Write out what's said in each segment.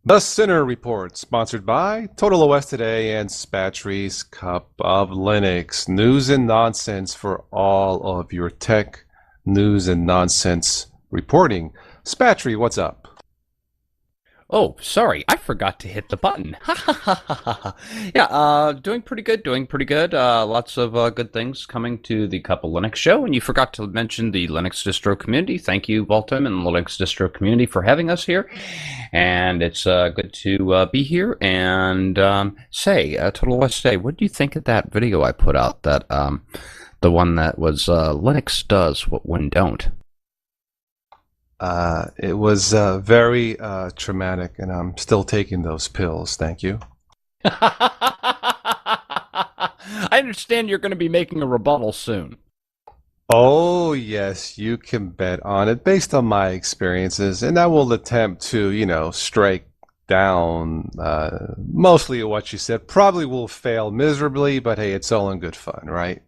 The Sinner Report, sponsored by Total OS Today and Spatry's Cup of Linux. News and nonsense for all of your tech news and nonsense reporting. Spatry, what's up? Oh, sorry, I forgot to hit the button. Ha ha ha ha ha. Yeah, doing pretty good, doing pretty good. Lots of good things coming to the Couple Linux show, and you forgot to mention the Linux distro community. Thank you, Voltum and the Linux distro community for having us here, and it's good to be here. And Total West Day, what do you think of that video I put out? That the one that was Linux does what Win don't. It was very traumatic, and I'm still taking those pills. Thank you. I understand you're going to be making a rebuttal soon. Oh, yes, you can bet on it based on my experiences, and I will attempt to, strike down mostly what you said. Probably will fail miserably, but hey, it's all in good fun, right?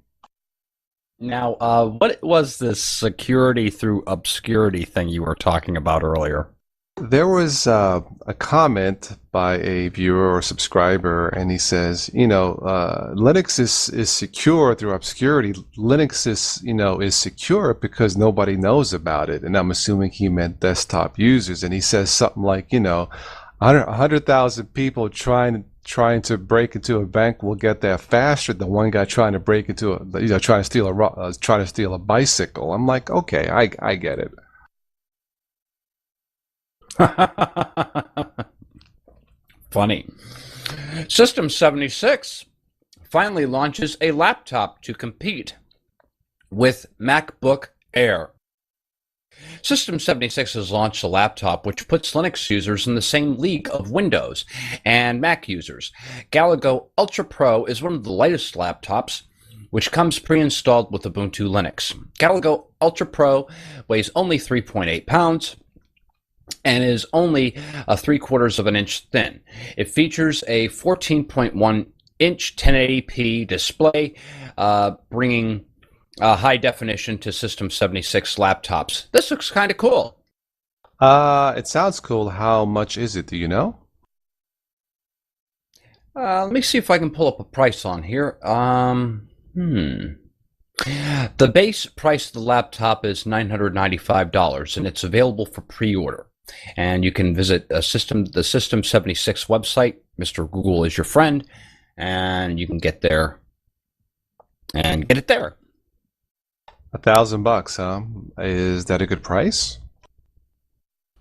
Now, what was this security through obscurity thing you were talking about earlier? There was a comment by a viewer or subscriber, and he says, Linux is secure through obscurity. Linux is secure because nobody knows about it. And I'm assuming he meant desktop users. And he says something like, 100,000 people trying to break into a bank will get there faster than one guy trying to break into trying to steal a bicycle. I'm like, okay, I get it. Funny. System 76 finally launches a laptop to compete with MacBook Air. System 76 has launched a laptop which puts Linux users in the same league of Windows and Mac users. Galago Ultra Pro is one of the lightest laptops which comes pre-installed with Ubuntu Linux. Galago Ultra Pro weighs only 3.8 pounds and is only 3/4 of an inch thin. It features a 14.1-inch 1080p display, bringing high definition to System 76 laptops. This looks kind of cool. It sounds cool. How much is it? Do you know? Let me see if I can pull up a price on here. The base price of the laptop is $995, and it's available for pre-order. And you can visit the System 76 website. Mr. Google is your friend, and you can get there and get it there. $1,000, huh? Is that a good price?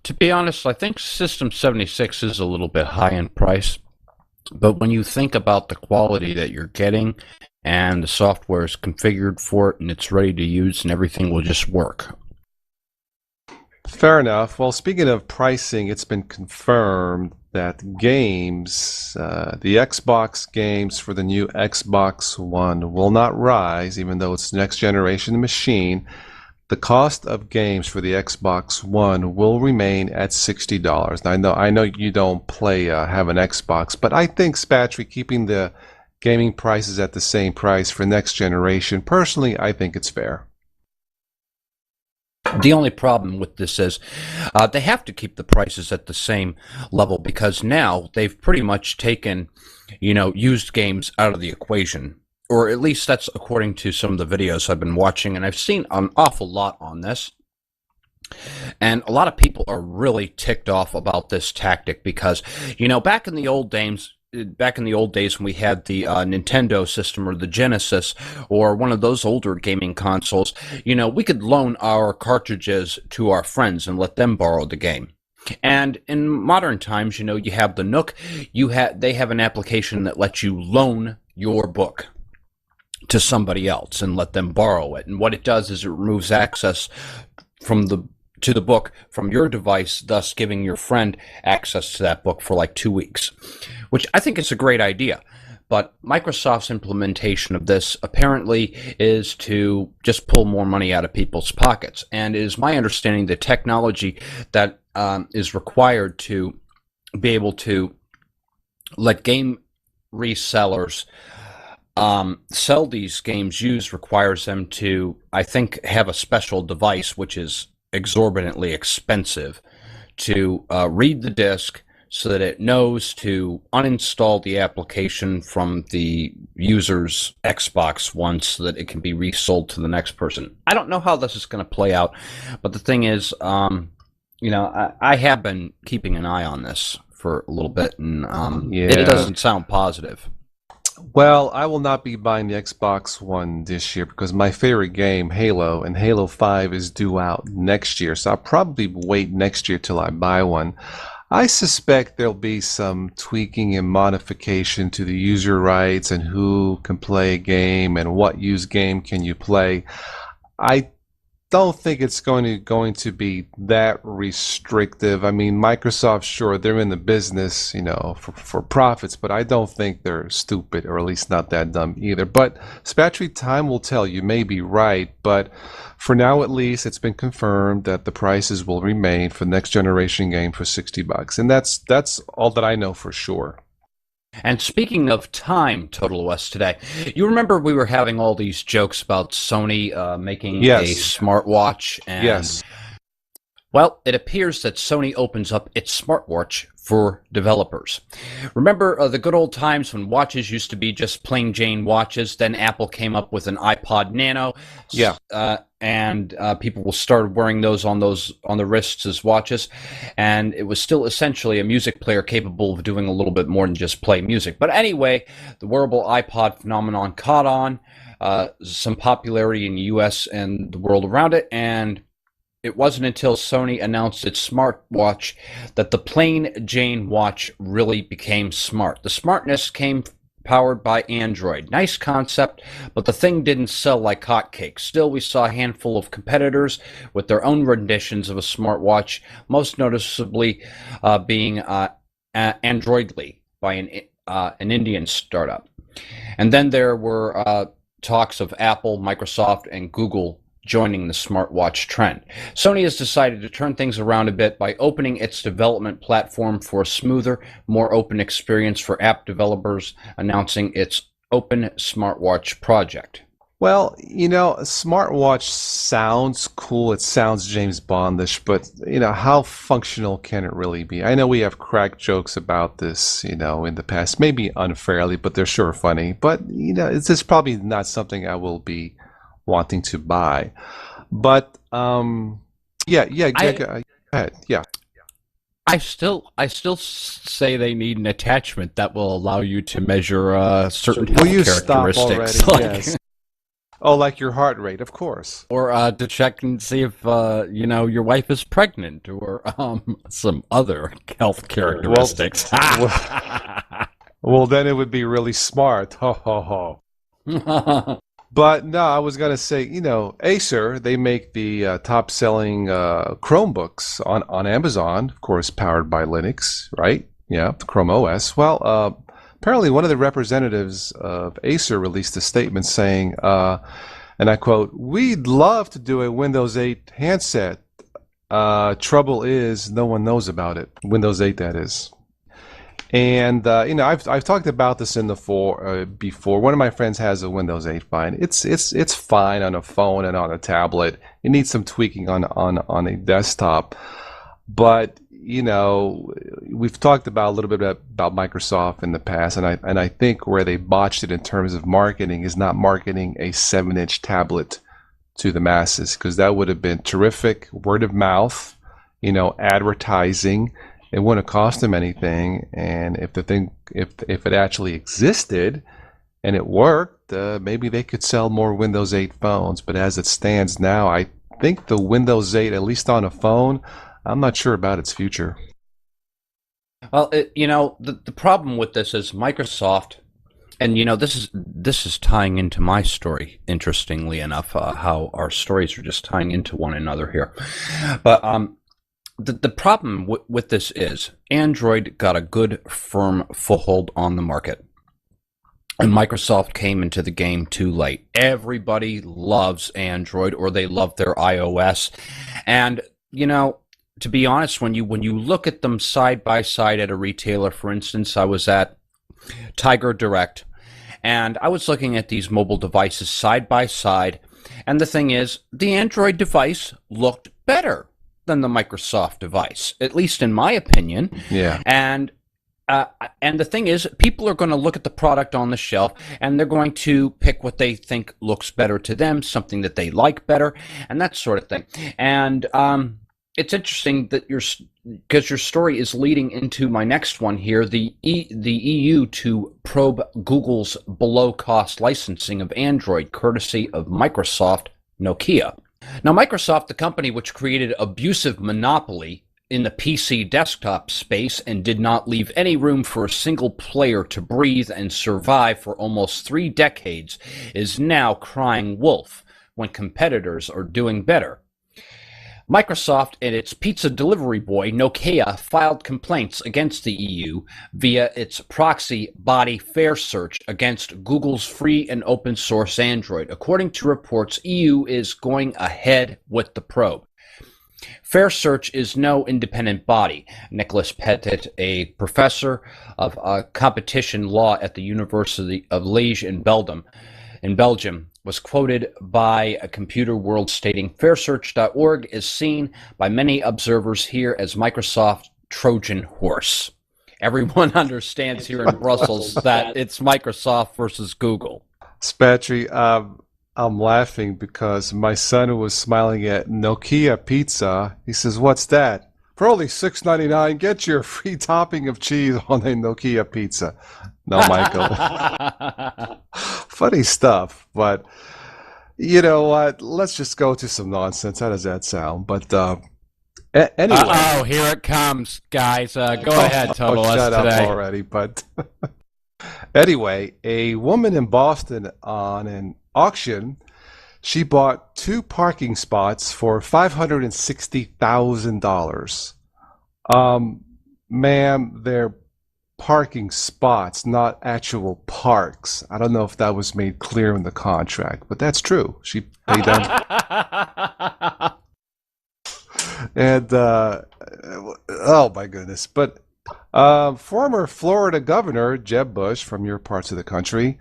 To be honest, I think System 76 is a little bit high in price, but when you think about the quality that you're getting and the software is configured for it and it's ready to use and everything will just work. Fair enough. Well, speaking of pricing, it's been confirmed that the Xbox games for the new Xbox One will not rise, even though it's the next generation machine. The cost of games for the Xbox One will remain at $60. Now, I know you don't have an Xbox, but I think Spatry keeping the gaming prices at the same price for next generation, personally, I think it's fair. The only problem with this is they have to keep the prices at the same level because now they've pretty much taken, used games out of the equation. Or at least that's according to some of the videos I've been watching, and I've seen an awful lot on this. And a lot of people are really ticked off about this tactic because, back in the old days, when we had the Nintendo system or the Genesis or one of those older gaming consoles, we could loan our cartridges to our friends and let them borrow the game. And in modern times, you have the Nook. They have an application that lets you loan your book to somebody else and let them borrow it. And what it does is it removes access to the book from your device, thus giving your friend access to that book for like 2 weeks, which I think is a great idea. But Microsoft's implementation of this apparently is to just pull more money out of people's pockets. And it is my understanding the technology that is required to be able to let game resellers sell these games used requires them to, I think, have a special device which is exorbitantly expensive to read the disc, so that it knows to uninstall the application from the user's Xbox One so that it can be resold to the next person. I don't know how this is going to play out, but the thing is, I have been keeping an eye on this for a little bit, and it Yeah. doesn't sound positive. Well, I will not be buying the Xbox One this year because my favorite game, Halo, and Halo 5 is due out next year. So I'll probably wait next year till I buy one. I suspect there'll be some tweaking and modification to the user rights and who can play a game and what use game can you play. I don't think it's going to be that restrictive. I mean, Microsoft, sure, they're in the business, for profits, but I don't think they're stupid, or at least not that dumb either. But Spatry, time will tell. You may be right, but for now, at least, it's been confirmed that the prices will remain for next generation game for $60, and that's all that I know for sure. And speaking of time, Total West today, you remember we were having all these jokes about Sony making a Yes, smartwatch, and yes. well, it appears that Sony opens up its smartwatch for developers. Remember the good old times when watches used to be just plain Jane watches? Then Apple came up with an iPod Nano, Yeah. and people started wearing those on the wrists as watches, and it was still essentially a music player capable of doing a little bit more than just play music. But anyway, the wearable iPod phenomenon caught on, some popularity in the U.S. and the world around it, and it wasn't until Sony announced its smartwatch that the plain Jane watch really became smart. The smartness came powered by Android. Nice concept, but the thing didn't sell like hotcakes. Still, we saw a handful of competitors with their own renditions of a smartwatch, most noticeably being Androidly by an Indian startup. And then there were talks of Apple, Microsoft, and Google joining the smartwatch trend. Sony has decided to turn things around a bit by opening its development platform for a smoother, more open experience for app developers, announcing its Open Smartwatch project. Well, a smartwatch sounds cool. It sounds James Bondish, but how functional can it really be? I know we have cracked jokes about this, in the past, maybe unfairly, but they're sure funny. But it's just probably not something I will be wanting to buy. But yeah, I go ahead. Yeah. I still say they need an attachment that will allow you to measure certain Will health you stop already? characteristics, like Yes. Oh, like your heart rate, of course. or to check and see if your wife is pregnant, or some other health Well, characteristics. well, well, then it would be really smart. Ho ho ho. But no, I was gonna say, Acer, they make the top-selling Chromebooks on Amazon, of course, powered by Linux, right? Yeah, the Chrome OS. Well, apparently one of the representatives of Acer released a statement saying, and I quote, "We'd love to do a Windows 8 handset. Trouble is, no one knows about it. Windows 8, that is." And I've talked about this in the before. One of my friends has a Windows 8 Fine. It's fine on a phone and on a tablet. It needs some tweaking on a desktop. But we've talked about a little bit about Microsoft in the past, and I think where they botched it in terms of marketing is not marketing a 7-inch tablet to the masses, because that would have been terrific word of mouth, advertising. It wouldn't cost them anything, and if it actually existed and it worked, maybe they could sell more Windows 8 phones. But as it stands now, I think the Windows 8, at least on a phone, I'm not sure about its future. Well, the problem with this is Microsoft, and this is tying into my story. Interestingly enough, how our stories are just tying into one another here. But the problem with this is Android got a good firm foothold on the market, and Microsoft came into the game too late. Everybody loves Android, or they love their iOS, and to be honest, when you look at them side by side at a retailer, for instance, I was at Tiger Direct, and I was looking at these mobile devices side by side, and the thing is, the Android device looked better. than the Microsoft device, at least in my opinion. Yeah. And the thing is, people are going to look at the product on the shelf and they're going to pick what they think looks better to them, something that they like better, and that sort of thing. And it's interesting that because your story is leading into my next one here, the EU to probe Google's below-cost licensing of Android, courtesy of Microsoft Nokia. Now, Microsoft, the company which created abusive monopoly in the PC desktop space and did not leave any room for a single player to breathe and survive for almost 3 decades, is now crying wolf when competitors are doing better. Microsoft and its pizza delivery boy, Nokia, filed complaints against the EU via its proxy body FairSearch against Google's free and open source Android. According to reports, EU is going ahead with the probe. FairSearch is no independent body. Nicolas Petit, a professor of competition law at the University of Liège in Belgium, was quoted by a Computer World stating, FairSearch.org is seen by many observers here as Microsoft Trojan horse. Everyone understands here in Brussels that it's Microsoft versus Google. Spatry, I'm laughing because my son was smiling at Nokia pizza. He says, "What's that?" "For only $6.99, get your free topping of cheese on a Nokia pizza." No, Michael. Funny stuff, but you know what? Let's just go to some nonsense. How does that sound? But anyway. Oh, here it comes, guys. Go ahead, Total shut us today. up already. But anyway, a woman in Boston on an auction, she bought 2 parking spots for $560,000. Ma'am, they're parking spots, not actual parks. I don't know if that was made clear in the contract, but that's true. She paid them. And oh my goodness. But former Florida Governor Jeb Bush, from your parts of the country,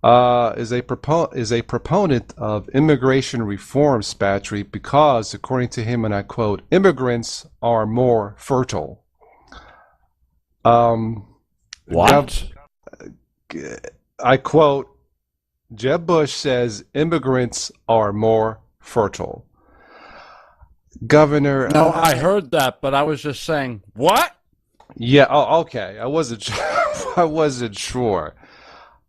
is a proponent of immigration reform, Spatry, because, according to him, and I quote, immigrants are more fertile. What? I quote, Jeb Bush says immigrants are more fertile. Governor. No, I heard that, but I was just saying, what? Yeah. Oh, okay. I wasn't. I wasn't sure.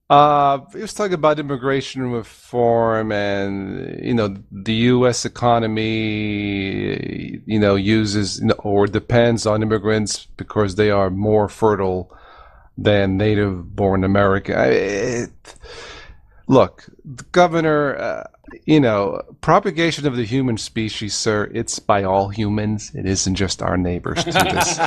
He was talking about immigration reform, and the U.S. economy, uses or depends on immigrants because they are more fertile than native-born American. Look, the governor, propagation of the human species, sir, it's by all humans. It isn't just our neighbors to this.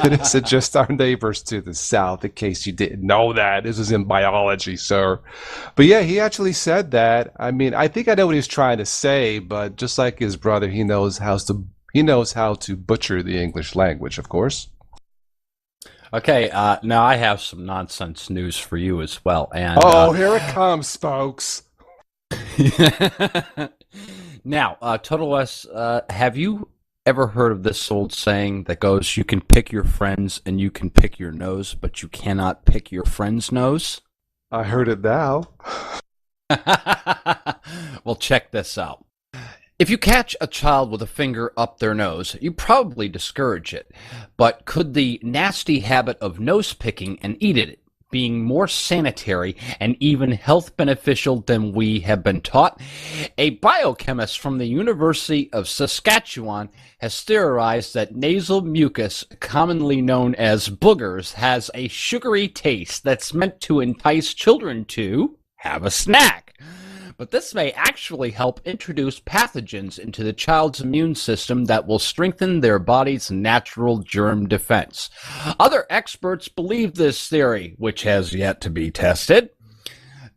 It isn't just our neighbors to the south, in case you didn't know that. This is in biology, sir. But yeah, he actually said that. I mean, I think I know what he's trying to say, but just like his brother, he knows how to butcher the English language, of course. Okay, now I have some nonsense news for you as well. And here it comes, folks. Now, Total S, have you ever heard of this old saying that goes, you can pick your friends and you can pick your nose, but you cannot pick your friend's nose? I heard it now. Well, check this out. If you catch a child with a finger up their nose, you probably discourage it. But could the nasty habit of nose picking and eat it being more sanitary and even health beneficial than we have been taught? A biochemist from the University of Saskatchewan has theorized that nasal mucus, commonly known as boogers, has a sugary taste that's meant to entice children to have a snack. But this may actually help introduce pathogens into the child's immune system that will strengthen their body's natural germ defense. Other experts believe this theory, which has yet to be tested,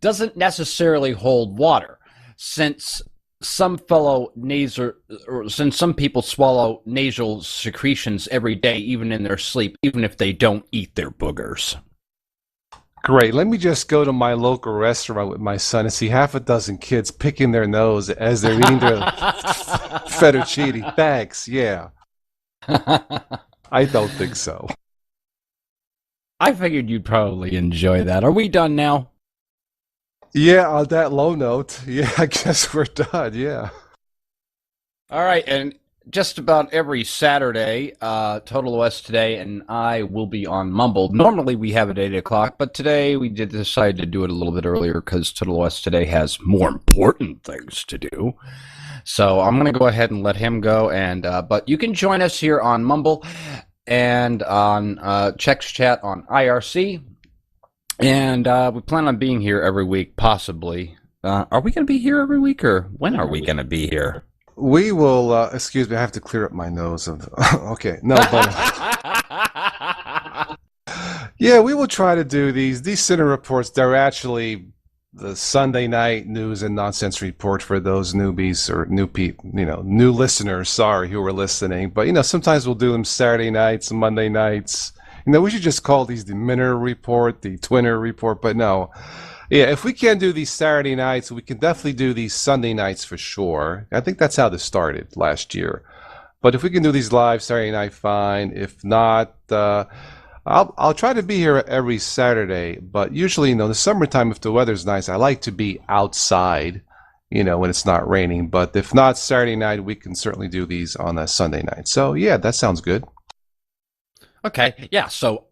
doesn't necessarily hold water, since some people swallow nasal secretions every day, even in their sleep, even if they don't eat their boogers. Great. Let me just go to my local restaurant with my son and see half a dozen kids picking their nose as they're eating their fettuccine. Thanks. Yeah. I don't think so. I figured you'd probably enjoy that. Are we done now? Yeah, on that low note, yeah, I guess we're done. Yeah. All right, and just about every Saturday, Total OS Today and I will be on Mumble. Normally we have it at 8 o'clock, but today we did decide to do it a little bit earlier because Total OS Today has more important things to do. So I'm going to go ahead and let him go. And but you can join us here on Mumble and on Chex Chat on IRC. And we plan on being here every week, possibly. Are we going to be here every week, or when are we going to be here? We will, excuse me, I have to clear up my nose. Okay, no, but yeah, we will try to do these center reports. They're actually the Sunday night news and nonsense report for those newbies or new people, new listeners. Sorry, who are listening, but sometimes we'll do them Saturday nights, Monday nights. We should just call these the Minner report, the Twinner report, but no. Yeah, if we can't do these Saturday nights, we can definitely do these Sunday nights for sure. I think that's how this started last year. But if we can do these live Saturday night, fine. If not, I'll try to be here every Saturday. But usually, the summertime, if the weather's nice, I like to be outside, when it's not raining. But if not Saturday night, we can certainly do these on a Sunday night. So yeah, that sounds good. Okay, yeah, so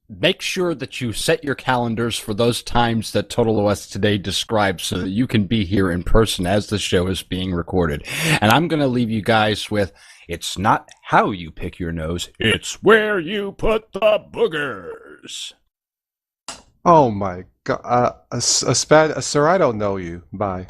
make sure that you set your calendars for those times that Total OS Today describes so that you can be here in person as the show is being recorded. And I'm going to leave you guys with, it's not how you pick your nose, it's where you put the boogers. Oh my God, sir, I don't know you. Bye.